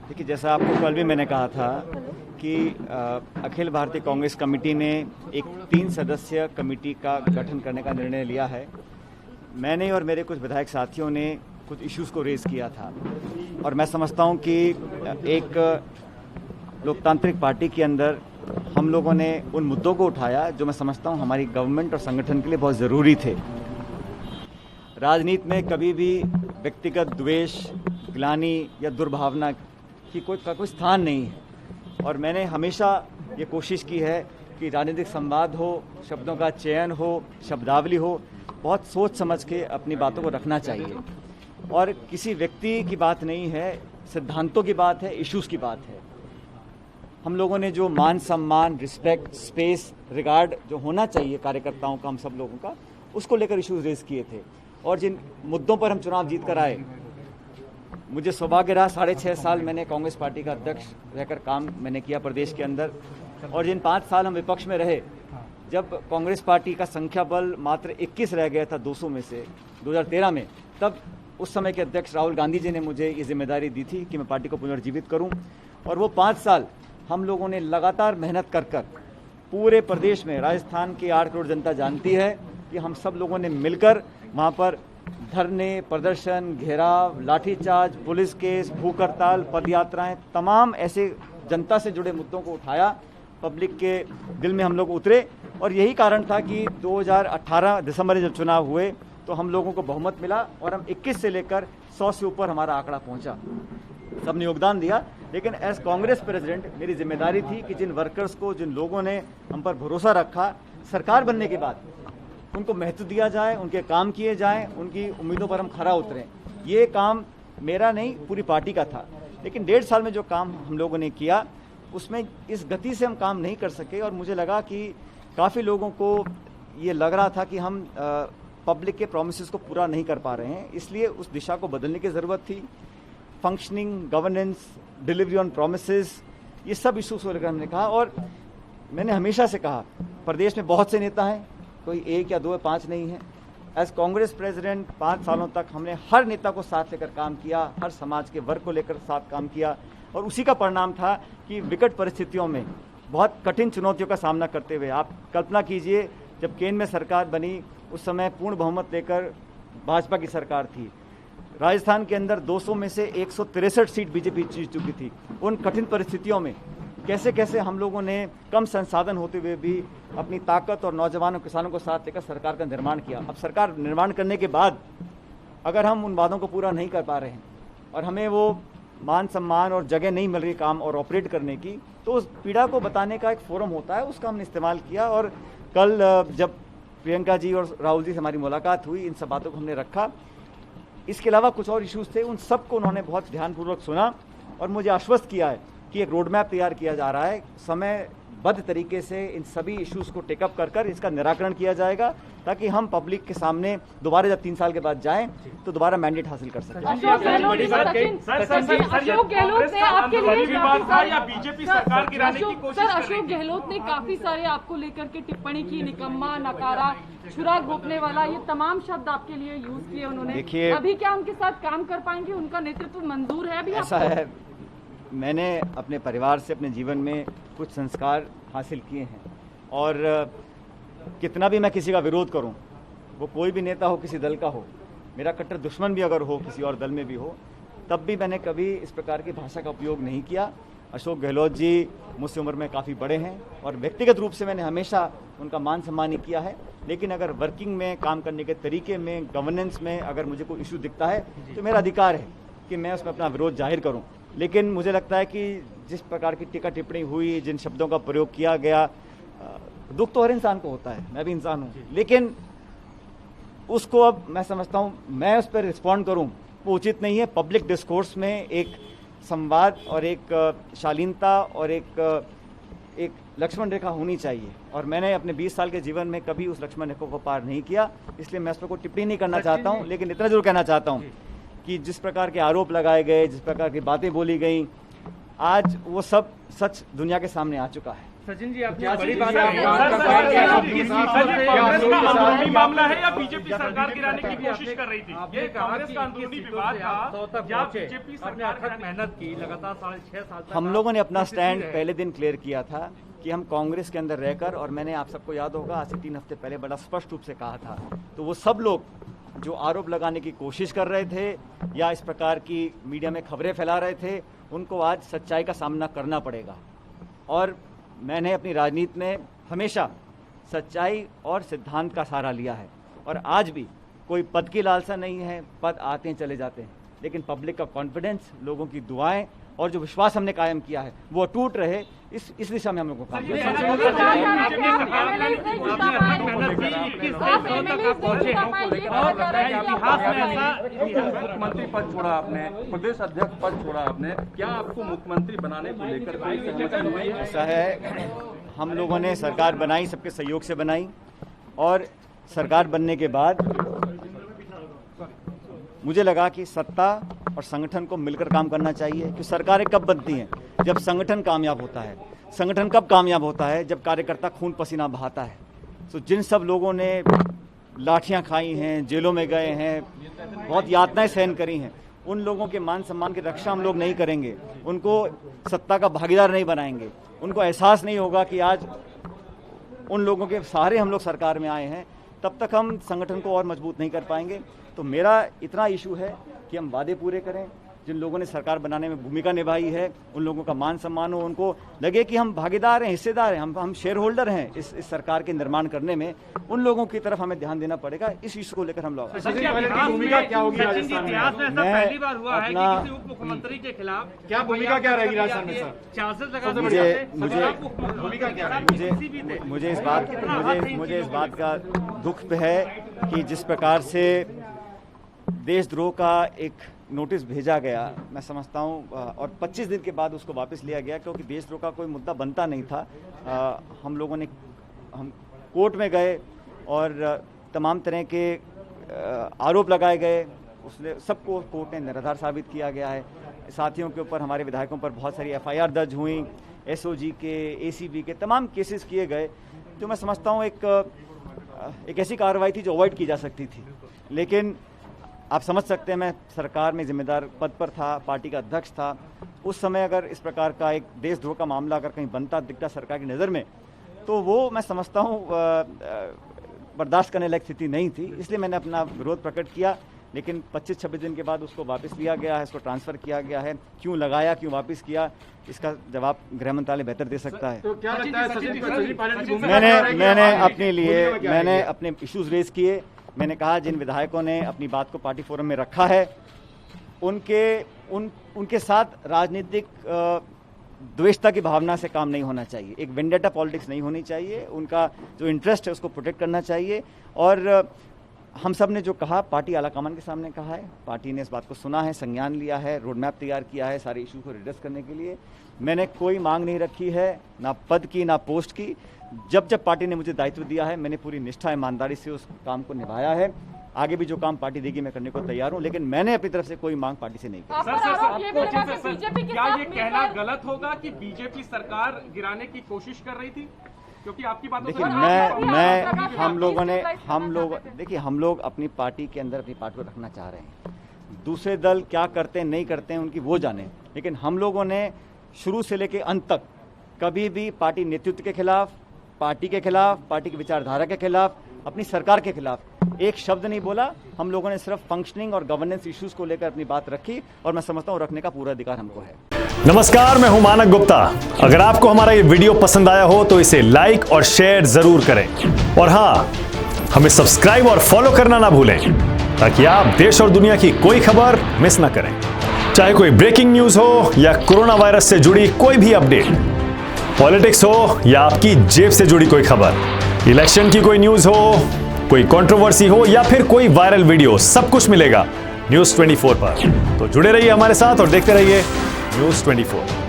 देखिए, जैसा आपको कल भी मैंने कहा था कि अखिल भारतीय कांग्रेस कमेटी ने एक 3 सदस्यीय कमेटी का गठन करने का निर्णय लिया है। मैंने और मेरे कुछ विधायक साथियों ने कुछ इश्यूज को रेज किया था और मैं समझता हूं कि एक लोकतांत्रिक पार्टी के अंदर हम लोगों ने उन मुद्दों को उठाया जो मैं समझता हूं हमारी गवर्नमेंट और संगठन के लिए बहुत ज़रूरी थे। राजनीति में कभी भी व्यक्तिगत द्वेष, ग्लानि या दुर्भावना की कोई स्थान नहीं है और मैंने हमेशा ये कोशिश की है कि राजनीतिक संवाद हो, शब्दों का चयन हो, शब्दावली हो, बहुत सोच समझ के अपनी बातों को रखना चाहिए और किसी व्यक्ति की बात नहीं है, सिद्धांतों की बात है, इश्यूज़ की बात है। हम लोगों ने जो मान सम्मान, रिस्पेक्ट, स्पेस, रिगार्ड जो होना चाहिए कार्यकर्ताओं का, हम सब लोगों का, उसको लेकर इश्यूज रेज किए थे और जिन मुद्दों पर हम चुनाव जीत कर आए, मुझे सौभाग्य रहा 6.5 साल मैंने कांग्रेस पार्टी का अध्यक्ष रहकर काम मैंने किया प्रदेश के अंदर और जिन 5 साल हम विपक्ष में रहे, जब कांग्रेस पार्टी का संख्या बल मात्र 21 रह गया था 200 में से 2013 में, तब उस समय के अध्यक्ष राहुल गांधी जी ने मुझे ये जिम्मेदारी दी थी कि मैं पार्टी को पुनर्जीवित करूं और वो 5 साल हम लोगों ने लगातार मेहनत कर पूरे प्रदेश में, राजस्थान की 8 करोड़ जनता जानती है कि हम सब लोगों ने मिलकर वहाँ पर धरने, प्रदर्शन, घेराव, लाठीचार्ज, पुलिस केस, भूख हड़ताल, पदयात्राएं, तमाम ऐसे जनता से जुड़े मुद्दों को उठाया, पब्लिक के दिल में हम लोग उतरे और यही कारण था कि 2018 दिसंबर में जब चुनाव हुए तो हम लोगों को बहुमत मिला और हम 21 से लेकर 100 से ऊपर हमारा आंकड़ा पहुंचा। सबने योगदान दिया, लेकिन एज कांग्रेस प्रेसिडेंट मेरी जिम्मेदारी थी कि जिन वर्कर्स को, जिन लोगों ने हम पर भरोसा रखा, सरकार बनने के बाद उनको महत्व दिया जाए, उनके काम किए जाएं, उनकी उम्मीदों पर हम खरा उतरें। ये काम मेरा नहीं, पूरी पार्टी का था। लेकिन 1.5 साल में जो काम हम लोगों ने किया उसमें इस गति से हम काम नहीं कर सके और मुझे लगा कि काफ़ी लोगों को ये लग रहा था कि हम पब्लिक के प्रोमिसेस को पूरा नहीं कर पा रहे हैं, इसलिए उस दिशा को बदलने की ज़रूरत थी। Functioning, governance, delivery on promises, ये सब इशूज़ को लेकर हमने कहा और मैंने हमेशा से कहा, प्रदेश में बहुत से नेता हैं, कोई 1 या 2 या 5 नहीं है। एज कांग्रेस प्रेसिडेंट 5 सालों तक हमने हर नेता को साथ लेकर काम किया, हर समाज के वर्ग को लेकर साथ काम किया और उसी का परिणाम था कि विकट परिस्थितियों में, बहुत कठिन चुनौतियों का सामना करते हुए, आप कल्पना कीजिए जब केंद्र में सरकार बनी उस समय पूर्ण बहुमत लेकर भाजपा की सरकार थी। राजस्थान के अंदर 200 में से 163 सीट बीजेपी जीत चुकी थी। उन कठिन परिस्थितियों में कैसे कैसे हम लोगों ने कम संसाधन होते हुए भी अपनी ताकत और नौजवानों, किसानों को साथ लेकर सरकार का निर्माण किया। अब सरकार निर्माण करने के बाद अगर हम उन वादों को पूरा नहीं कर पा रहे हैं और हमें वो मान सम्मान और जगह नहीं मिल रही काम और ऑपरेट करने की, तो उस पीड़ा को बताने का एक फोरम होता है, उसका हमने इस्तेमाल किया और कल जब प्रियंका जी और राहुल जी से हमारी मुलाकात हुई, इन सब बातों को हमने रखा। इसके अलावा कुछ और इश्यूज थे, उन सबको उन्होंने बहुत ध्यानपूर्वक सुना और मुझे आश्वस्त किया है कि एक रोड मैप तैयार किया जा रहा है, समयबद्ध तरीके से इन सभी इश्यूज को टेकअप कर इसका निराकरण किया जाएगा ताकि हम पब्लिक के सामने दोबारा जब 3 साल के बाद जाएं तो दोबारा मैंडेट हासिल कर सकें। अशोक गहलोत ने काफी सारे आपको लेकर के टिप्पणी की, निकम्मा, नकारा, छुरा घोंपने वाला, ये तमाम शब्द आपके लिए यूज किए उन्होंने। देखिए, अभी क्या उनके साथ काम कर पाएंगे? उनका नेतृत्व मंजूर है? अभी ऐसा है, मैंने अपने परिवार से अपने जीवन में कुछ संस्कार हासिल किए हैं और कितना भी मैं किसी का विरोध करूं, वो कोई भी नेता हो, किसी दल का हो, मेरा कट्टर दुश्मन भी अगर हो, किसी और दल में भी हो, तब भी मैंने कभी इस प्रकार की भाषा का उपयोग नहीं किया। अशोक गहलोत जी मुझसे उम्र में काफ़ी बड़े हैं और व्यक्तिगत रूप से मैंने हमेशा उनका मान सम्मान ही किया है, लेकिन अगर वर्किंग में, काम करने के तरीके में, गवर्नेंस में अगर मुझे कोई इशू दिखता है तो मेरा अधिकार है कि मैं उसमें अपना विरोध जाहिर करूं। लेकिन मुझे लगता है कि जिस प्रकार की टीका टिप्पणी हुई, जिन शब्दों का प्रयोग किया गया, दुख तो हर इंसान को होता है, मैं भी इंसान हूँ, लेकिन उसको अब मैं समझता हूँ मैं उस पर रिस्पॉन्ड करूँ वो उचित नहीं है। पब्लिक डिस्कोर्स में एक संवाद और एक शालीनता और एक लक्ष्मण रेखा होनी चाहिए और मैंने अपने 20 साल के जीवन में कभी उस लक्ष्मण रेखा को पार नहीं किया, इसलिए मैं उस पर कोई टिप्पणी नहीं करना चाहता हूँ। लेकिन इतना जरूर कहना चाहता हूँ कि जिस प्रकार के आरोप लगाए गए, जिस प्रकार की बातें बोली गई, आज वो सब सच दुनिया के सामने आ चुका है। सचिन जी, आपने बड़ी बात कांग्रेस का अंदरूनी मामला है या बीजेपी सरकार गिराने की कोशिश कर रही थी? ये कांग्रेस का अंदरूनी विवाद था या बीजेपी सरकार ने मेहनत की लगातार 6.5 साल तक? हम लोगों ने अपना स्टैंड पहले दिन क्लियर किया था कि हम कांग्रेस के अंदर रहकर, और मैंने आप सबको याद होगा आज से 3 हफ्ते पहले बड़ा स्पष्ट रूप से कहा था, तो वो सब लोग जो आरोप लगाने की कोशिश कर रहे थे या इस प्रकार की मीडिया में खबरें फैला रहे थे, उनको आज सच्चाई का सामना करना पड़ेगा। और मैंने अपनी राजनीति में हमेशा सच्चाई और सिद्धांत का सहारा लिया है, और आज भी कोई पद की लालसा नहीं है। पद आते हैं चले जाते हैं, लेकिन पब्लिक का कॉन्फिडेंस, लोगों की दुआएं और जो विश्वास हमने कायम किया है वो टूट रहे, इस दिशा में हम लोगों को काम करना मुख्यमंत्री पद छोड़ा आपने, प्रदेश अध्यक्ष पद छोड़ा आपने, क्या आपको मुख्यमंत्री बनाने को लेकर कोई सहमति हुई है? ऐसा है, हम लोगों ने सरकार बनाई, सबके सहयोग से बनाई, और सरकार बनने के बाद मुझे लगा कि सत्ता और संगठन को मिलकर काम करना चाहिए। कि सरकारें कब बनती हैं? जब संगठन कामयाब होता है। संगठन कब कामयाब होता है? जब कार्यकर्ता खून पसीना बहाता है। तो जिन सब लोगों ने लाठियां खाई हैं, जेलों में गए हैं, बहुत यातनाएं सहन करी हैं, उन लोगों के मान सम्मान की रक्षा हम लोग नहीं करेंगे, उनको सत्ता का भागीदार नहीं बनाएंगे, उनको एहसास नहीं होगा कि आज उन लोगों के सहारे हम लोग सरकार में आए हैं, तब तक हम संगठन को और मजबूत नहीं कर पाएंगे। तो मेरा इतना इशू है कि हम वादे पूरे करें, जिन लोगों ने सरकार बनाने में भूमिका निभाई है उन लोगों का मान सम्मान हो, उनको लगे कि हम भागीदार हैं, हिस्सेदार हैं, हम शेयर होल्डर हैं इस सरकार के निर्माण करने में, उन लोगों की तरफ हमें ध्यान देना पड़ेगा। इस इशू को लेकर हम लोग भूमिका क्या होगी राजस्थान में? पहली बार हुआ है कि किसी उप मुख्यमंत्री के खिलाफ क्या भूमिका क्या रहेगी राजस्थान में? मुझे इस बात का दुख है कि जिस प्रकार से देशद्रोह का एक नोटिस भेजा गया, मैं समझता हूँ, और 25 दिन के बाद उसको वापस लिया गया, क्योंकि देशद्रोह का कोई मुद्दा बनता नहीं था। हम कोर्ट में गए और तमाम तरह के आरोप लगाए गए, उसने सबको कोर्ट ने निराधार साबित किया गया है। साथियों के ऊपर, हमारे विधायकों पर बहुत सारी FIR दर्ज हुई, SOG के, ACB के तमाम केसेस किए गए। तो मैं समझता हूँ एक ऐसी कार्रवाई थी जो अवॉइड की जा सकती थी, लेकिन आप समझ सकते हैं मैं सरकार में जिम्मेदार पद पर था, पार्टी का अध्यक्ष था। उस समय अगर इस प्रकार का एक देशद्रोह का मामला अगर कहीं बनता दिखता सरकार की नज़र में, तो वो मैं समझता हूँ बर्दाश्त करने लायक स्थिति नहीं थी। इसलिए मैंने अपना विरोध प्रकट किया, लेकिन 25-26 दिन के बाद उसको वापस लिया गया है, इसको ट्रांसफ़र किया गया है। क्यों लगाया, क्यों वापस किया, इसका जवाब गृह मंत्रालय बेहतर दे सकता है। तो क्या लगता है मैंने अपने इश्यूज रेज किए। मैंने कहा जिन विधायकों ने अपनी बात को पार्टी फोरम में रखा है, उनके साथ राजनीतिक द्वेषता की भावना से काम नहीं होना चाहिए, एक वेंडेटा पॉलिटिक्स नहीं होनी चाहिए। उनका जो इंटरेस्ट है उसको प्रोटेक्ट करना चाहिए। और हम सब ने जो कहा, पार्टी आलाकमान के सामने कहा है, पार्टी ने इस बात को सुना है, संज्ञान लिया है, रोड मैप तैयार किया है सारे इशू को एड्रेस करने के लिए। मैंने कोई मांग नहीं रखी है, ना पद की ना पोस्ट की। जब पार्टी ने मुझे दायित्व दिया है, मैंने पूरी निष्ठा ईमानदारी से उस काम को निभाया है। आगे भी जो काम पार्टी देगी मैं करने को तैयार हूं, लेकिन मैंने अपनी तरफ से कोई मांग पार्टी से नहीं की। क्या ये कहना गलत होगा कि बीजेपी सरकार गिराने की कोशिश कर रही थी? क्योंकि आपकी बात देखिए, हम लोग अपनी पार्टी के अंदर अपनी पार्टी को रखना चाह रहे हैं। दूसरे दल क्या करते हैं नहीं करते हैं उनकी वो जाने, लेकिन हम लोगों ने शुरू से लेकर अंत तक कभी भी पार्टी नेतृत्व के खिलाफ, पार्टी के खिलाफ, पार्टी की विचारधारा के खिलाफ, अपनी सरकार के खिलाफ एक शब्द नहीं बोला। हम लोगों ने सिर्फ फंक्शनिंग और गवर्नेंस इश्यूज को लेकर अपनी बात रखी, और मैं समझता हूं रखने का पूरा अधिकार हमको है। नमस्कार, मैं हूं मानक गुप्ता। अगर आपको हमारा ये वीडियो पसंद आया हो तो इसे लाइक और शेयर जरूर करें, और हाँ, हमें सब्सक्राइब और फॉलो करना ना भूलें, ताकि आप देश और दुनिया की कोई खबर मिस ना करें। चाहे कोई ब्रेकिंग न्यूज हो या कोरोना वायरस से जुड़ी कोई भी अपडेट, पॉलिटिक्स हो या आपकी जेब से जुड़ी कोई खबर, इलेक्शन की कोई न्यूज हो, कोई कंट्रोवर्सी हो या फिर कोई वायरल वीडियो, सब कुछ मिलेगा News 24 पर। तो जुड़े रहिए हमारे साथ और देखते रहिए News 24।